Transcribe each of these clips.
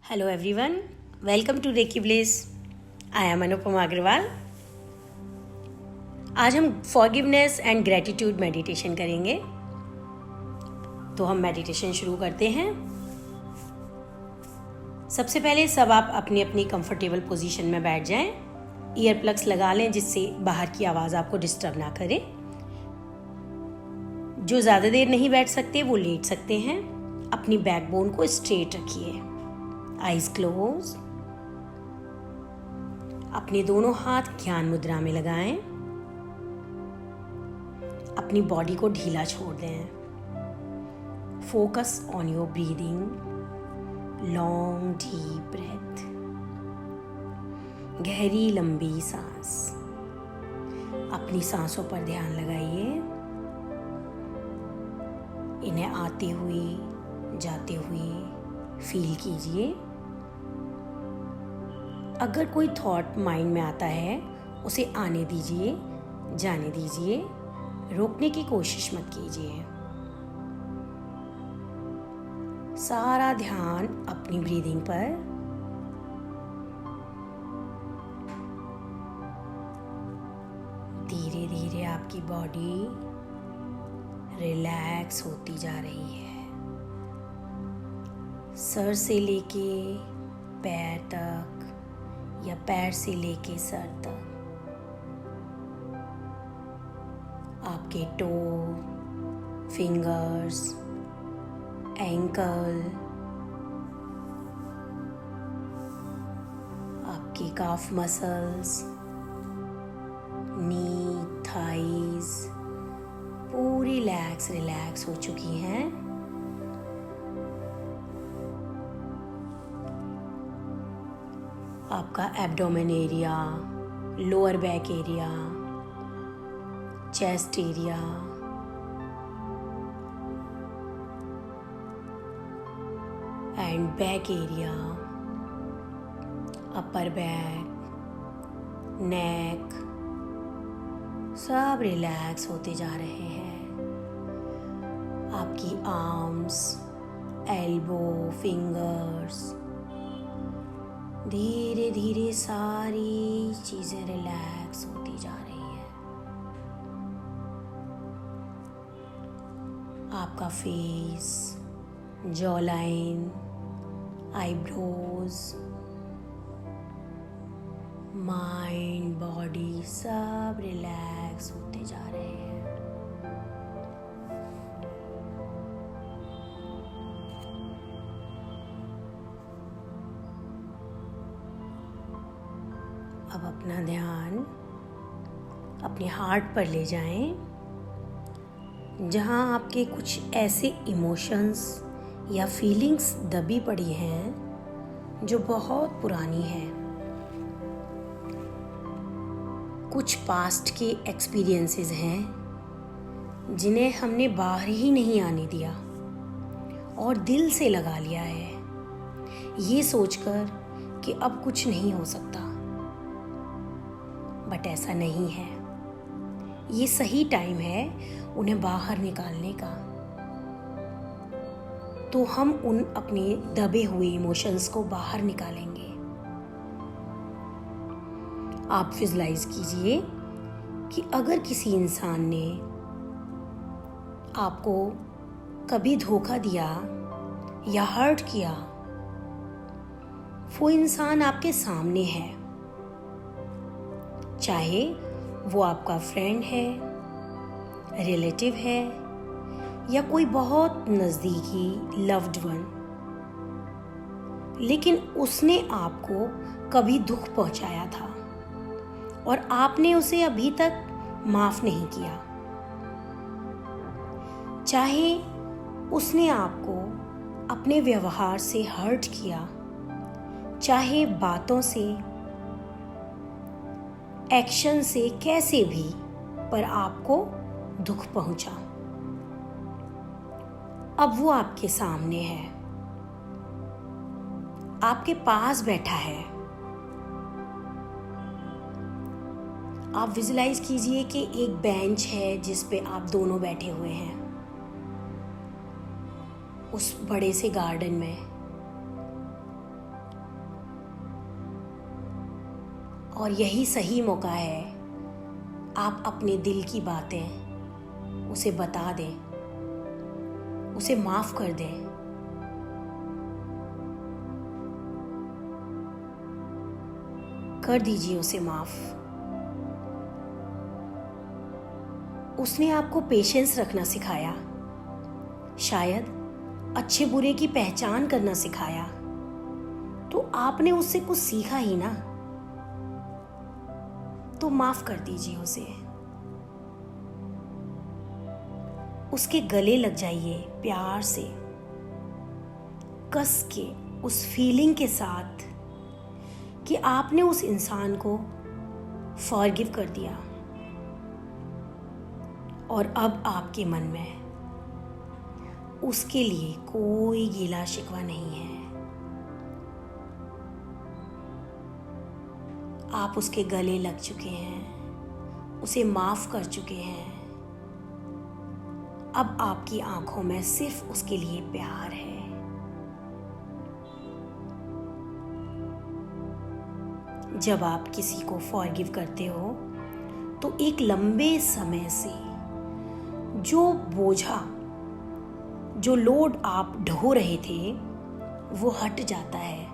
Hello everyone, welcome to Reiki Bliss. I am Anupama Agarwal. आज हम forgiveness and gratitude meditation करेंगे। तो हम मेडिटेशन शुरू करते हैं। सबसे पहले सब आप अपनी अपनी कंफर्टेबल पोजीशन में बैठ जाएं। ईयर प्लग्स लगा लें जिससे बाहर की आवाज़ आपको डिस्टर्ब ना करे। जो ज़्यादा देर नहीं बैठ सकते वो लेट सकते हैं। अपनी बैकबोन को स्ट्रेट रखिए। Eyes close. अपने दोनों हाथ ध्यान मुद्रा में लगाएं। अपनी बॉडी को ढीला छोड़ दें। Focus on your breathing. Long deep breath. गहरी लंबी सांस। अपनी सांसों पर ध्यान लगाइए। इन्हें आते हुए जाते हुए फील कीजिए। अगर कोई थॉट माइंड में आता है उसे आने दीजिए, जाने दीजिए, रोकने की कोशिश मत कीजिए। सारा ध्यान अपनी ब्रीदिंग पर। धीरे धीरे आपकी बॉडी रिलैक्स होती जा रही है। सर से लेके पैर तक या पैर से लेके सर तक आपके टो, फिंगर्स, एंकल, आपकी काफ मसल्स, नी, थाइज पूरी रिलैक्स हो चुकी हैं। आपका abdomen area, lower back area, chest area, and back area, upper back, neck सब रिलैक्स होते जा रहे हैं। आपकी आर्म्स, एल्बो, फिंगर्स, धीरे धीरे सारी चीजें रिलैक्स होती जा रही है। आपका face, jaw line, eyebrows, mind, body सब रिलैक्स होते जा रहे हैं। अब अपना ध्यान अपने हार्ट पर ले जाएं, जहां आपके कुछ ऐसे इमोशंस या फीलिंग्स दबी पड़ी हैं जो बहुत पुरानी हैं। कुछ पास्ट के एक्सपीरियंसेस हैं जिन्हें हमने बाहर ही नहीं आने दिया और दिल से लगा लिया है, ये सोचकर कि अब कुछ नहीं हो सकता। बट ऐसा नहीं है। ये सही टाइम है उन्हें बाहर निकालने का। तो हम उन अपने दबे हुए इमोशंस को बाहर निकालेंगे। आप विजुलाइज कीजिए कि अगर किसी इंसान ने आपको कभी धोखा दिया या हर्ट किया, वो इंसान आपके सामने है। चाहे वो आपका फ्रेंड है, रिलेटिव है या कोई बहुत नज़दीकी लव्ड वन, लेकिन उसने आपको कभी दुख पहुंचाया था और आपने उसे अभी तक माफ नहीं किया। चाहे उसने आपको अपने व्यवहार से हर्ट किया, चाहे बातों से, एक्शन से, कैसे भी, पर आपको दुख पहुंचा। अब वो आपके सामने है, आपके पास बैठा है। आप विजुलाइज कीजिए कि एक बेंच है जिस पे आप दोनों बैठे हुए हैं उस बड़े से गार्डन में। और यही सही मौका है, आप अपने दिल की बातें उसे बता दें, उसे माफ कर दें। कर दीजिए उसे माफ। उसने आपको पेशेंस रखना सिखाया, शायद अच्छे बुरे की पहचान करना सिखाया, तो आपने उससे कुछ सीखा ही ना। तो माफ कर दीजिए उसे। उसके गले लग जाइए प्यार से, कस के, उस फीलिंग के साथ कि आपने उस इंसान को फॉरगिव कर दिया और अब आपके मन में उसके लिए कोई गिला शिकवा नहीं है। आप उसके गले लग चुके हैं, उसे माफ कर चुके हैं। अब आपकी आंखों में सिर्फ उसके लिए प्यार है। जब आप किसी को फॉरगिव करते हो तो एक लंबे समय से जो बोझा, जो लोड आप ढो रहे थे, वो हट जाता है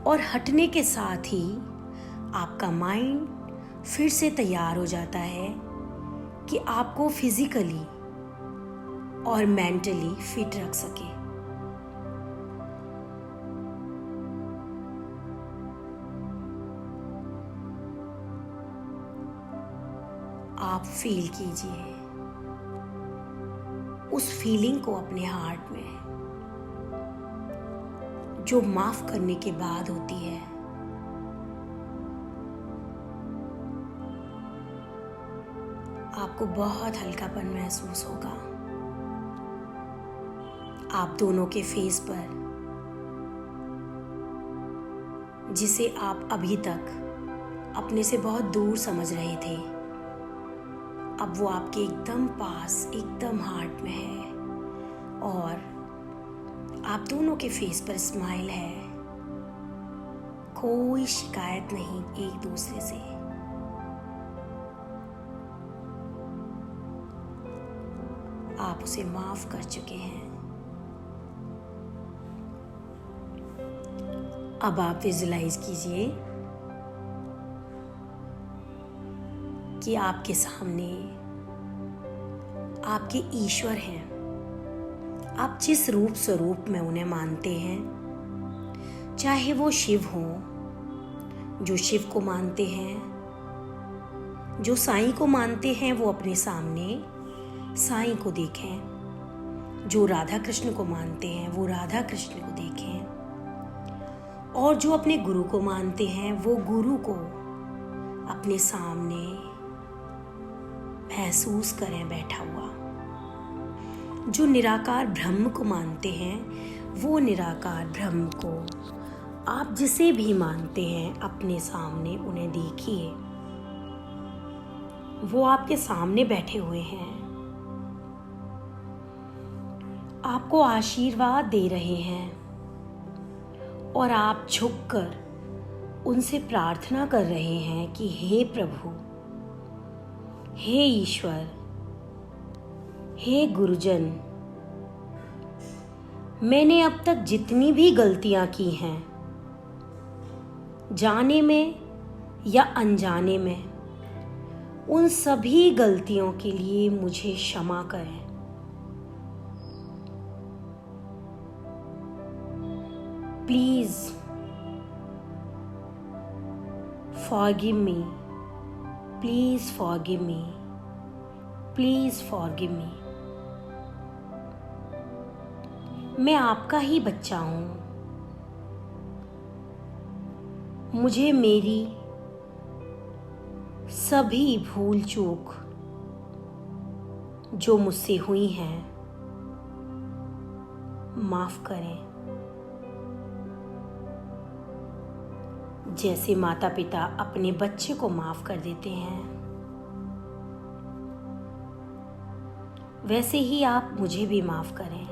और हटने के साथ ही आपका माइंड फिर से तैयार हो जाता है कि आपको फिजिकली और मेंटली फिट रख सके। आप फील कीजिए उस फीलिंग को अपने हार्ट में, जो माफ करने के बाद होती है। आपको बहुत हल्कापन महसूस होगा। आप दोनों के फेस पर, जिसे आप अभी तक अपने से बहुत दूर समझ रहे थे, अब वो आपके एकदम पास, एकदम हार्ट में है और आप दोनों के फेस पर स्माइल है। कोई शिकायत नहीं एक दूसरे से। आप उसे माफ कर चुके हैं। अब आप विजुलाइज कीजिए कि आपके सामने आपके ईश्वर हैं। आप जिस रूप स्वरूप में उन्हें मानते हैं, चाहे वो शिव हो, जो शिव को मानते हैं, जो साईं को मानते हैं, वो अपने सामने साईं को देखें। जो राधा कृष्ण को मानते हैं, वो राधा कृष्ण को देखें। और जो अपने गुरु को मानते हैं, वो गुरु को अपने सामने महसूस करें बैठा हुआ। जो निराकार ब्रह्म को मानते हैं, वो निराकार ब्रह्म को, आप जिसे भी मानते हैं, अपने सामने उन्हें देखिए। वो आपके सामने बैठे हुए हैं, आपको आशीर्वाद दे रहे हैं और आप झुककर उनसे प्रार्थना कर रहे हैं कि हे प्रभु, हे ईश्वर, हे गुरुजन, मैंने अब तक जितनी भी गलतियां की हैं, जाने में या अनजाने में, उन सभी गलतियों के लिए मुझे क्षमा करें। Please forgive me, please forgive me, please forgive me. मैं आपका ही बच्चा हूं। मुझे मेरी सभी भूल चूक जो मुझसे हुई हैं माफ करें। जैसे माता पिता अपने बच्चे को माफ कर देते हैं, वैसे ही आप मुझे भी माफ करें।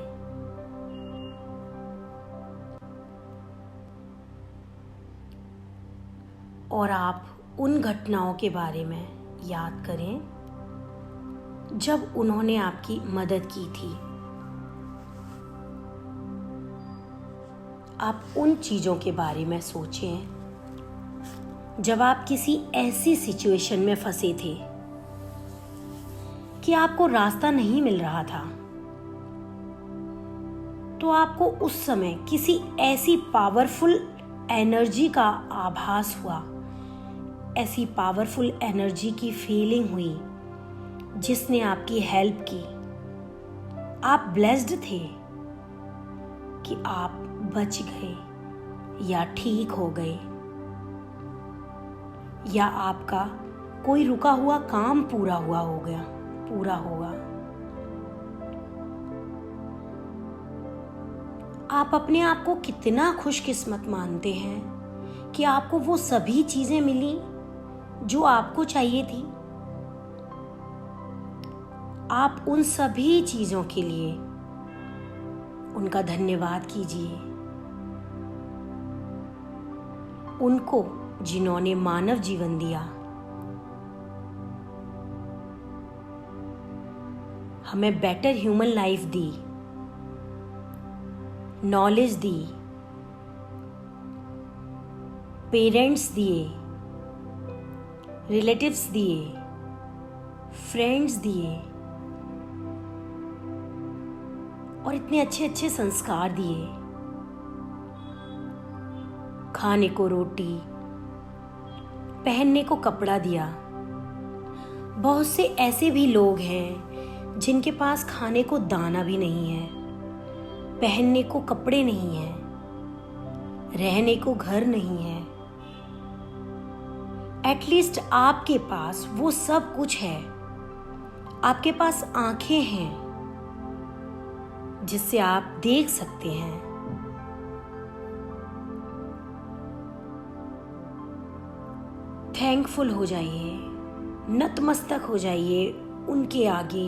और आप उन घटनाओं के बारे में याद करें जब उन्होंने आपकी मदद की थी। आप उन चीज़ों के बारे में सोचें जब आप किसी ऐसी सिचुएशन में फंसे थे कि आपको रास्ता नहीं मिल रहा था, तो आपको उस समय किसी ऐसी पावरफुल एनर्जी का आभास हुआ, ऐसी पावरफुल एनर्जी की फीलिंग हुई जिसने आपकी हेल्प की। आप ब्लेस्ड थे कि आप बच गए या ठीक हो गए, या आपका कोई रुका हुआ काम पूरा होगा। आप अपने आप को कितना खुशकिस्मत मानते हैं कि आपको वो सभी चीजें मिली जो आपको चाहिए थी। आप उन सभी चीजों के लिए उनका धन्यवाद कीजिए, उनको जिन्होंने मानव जीवन दिया, हमें बेटर ह्यूमन लाइफ दी, नॉलेज दी, पेरेंट्स दिए, रिलेटिव्स दिए, फ्रेंड्स दिए, और इतने अच्छे अच्छे संस्कार दिए। खाने को रोटी, पहनने को कपड़ा दिया। बहुत से ऐसे भी लोग हैं जिनके पास खाने को दाना भी नहीं है, पहनने को कपड़े नहीं हैं, रहने को घर नहीं है। एटलीस्ट आपके पास वो सब कुछ है। आपके पास आंखें हैं जिससे आप देख सकते हैं। थैंकफुल हो जाइए, नतमस्तक हो जाइए उनके आगे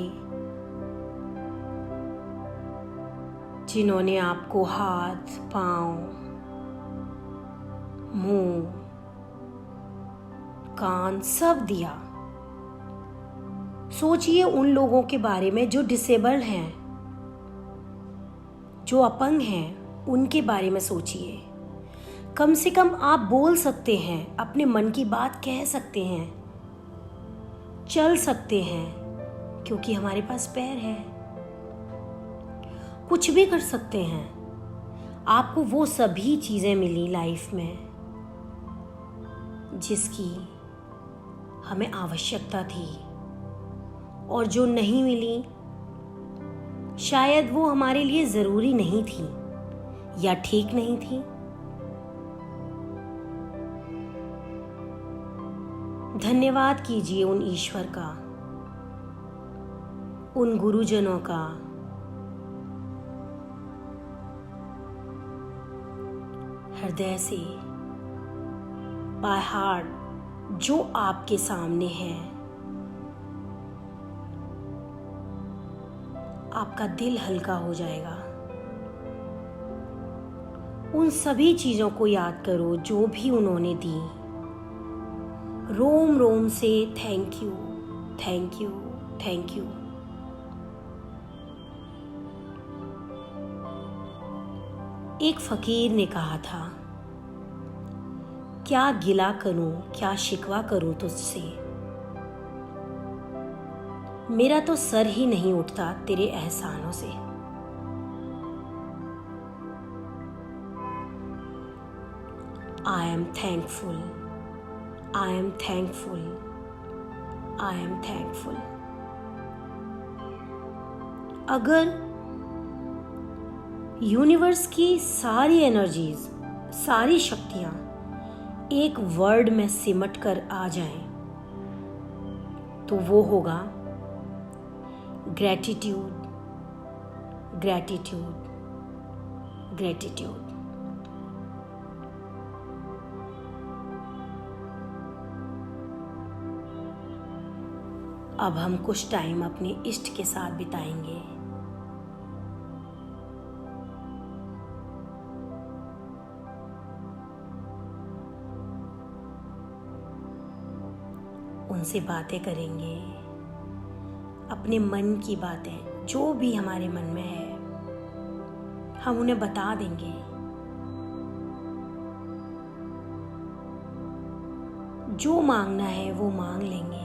जिन्होंने आपको हाथ, पांव, मुंह, कान सब दिया। सोचिए उन लोगों के बारे में जो डिसेबल्ड हैं, जो अपंग हैं, उनके बारे में सोचिए। कम से कम आप बोल सकते हैं, अपने मन की बात कह सकते हैं, चल सकते हैं क्योंकि हमारे पास पैर है, कुछ भी कर सकते हैं। आपको वो सभी चीजें मिली लाइफ में जिसकी हमें आवश्यकता थी, और जो नहीं मिली शायद वो हमारे लिए जरूरी नहीं थी या ठीक नहीं थी। धन्यवाद कीजिए उन ईश्वर का, उन गुरुजनों का, हृदय से, बाय हार्ट, जो आपके सामने है। आपका दिल हल्का हो जाएगा। उन सभी चीजों को याद करो जो भी उन्होंने दी। रोम रोम से thank you, thank you, thank you. एक फकीर ने कहा था, क्या गिला करूं, क्या शिकवा करूं तुझसे, मेरा तो सर ही नहीं उठता तेरे एहसानों से। I am thankful, I am thankful, I am thankful. अगर यूनिवर्स की सारी एनर्जीज, सारी शक्तियां एक वर्ड में सिमट कर आ जाएं, तो वो होगा ग्रैटिट्यूड, ग्रैटिट्यूड, ग्रैटिट्यूड। अब हम कुछ टाइम अपने इष्ट के साथ बिताएंगे। उनसे बातें करेंगे, अपने मन की बातें जो भी हमारे मन में है हम उन्हें बता देंगे। जो मांगना है वो मांग लेंगे।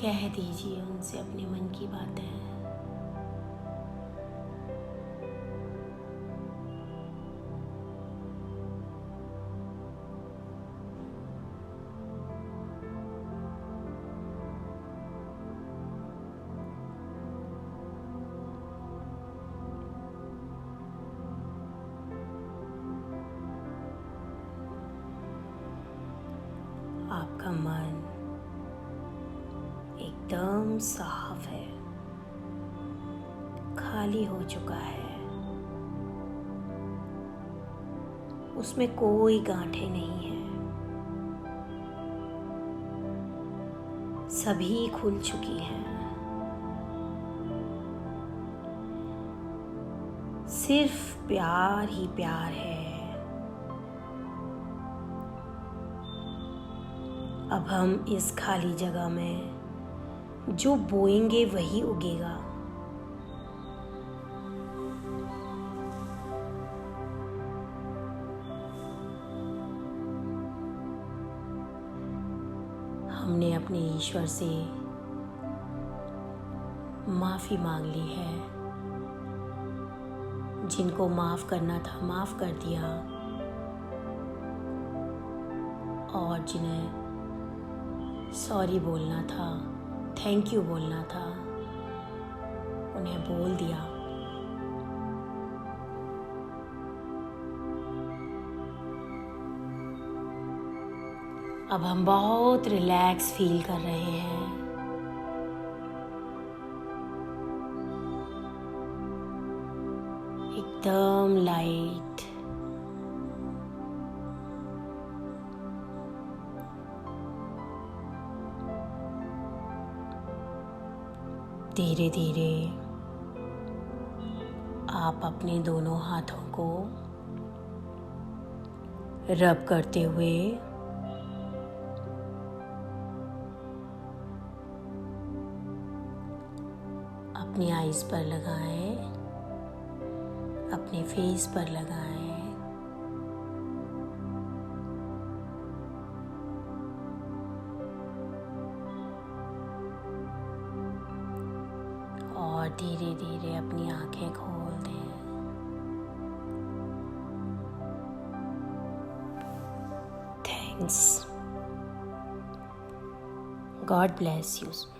कह दीजिए उनसे अपने मन की बातें। आपका मन एकदम साफ है, खाली हो चुका है, उसमें कोई गांठें नहीं है, सभी खुल चुकी हैं। सिर्फ प्यार ही प्यार है। अब हम इस खाली जगह में जो बोएंगे वही उगेगा। हमने अपने ईश्वर से माफ़ी मांग ली है। जिनको माफ़ करना था माफ़ कर दिया, और जिन्हें सॉरी बोलना था, थैंक यू बोलना था, उन्हें बोल दिया। अब हम बहुत रिलैक्स फील कर रहे हैं। एकदम लाइट। धीरे धीरे आप अपने दोनों हाथों को रब करते हुए अपनी आईज पर लगाएं, अपने फेस पर लगाएं। और धीरे धीरे अपनी आंखें खोल दें। थैंक्स। God bless you.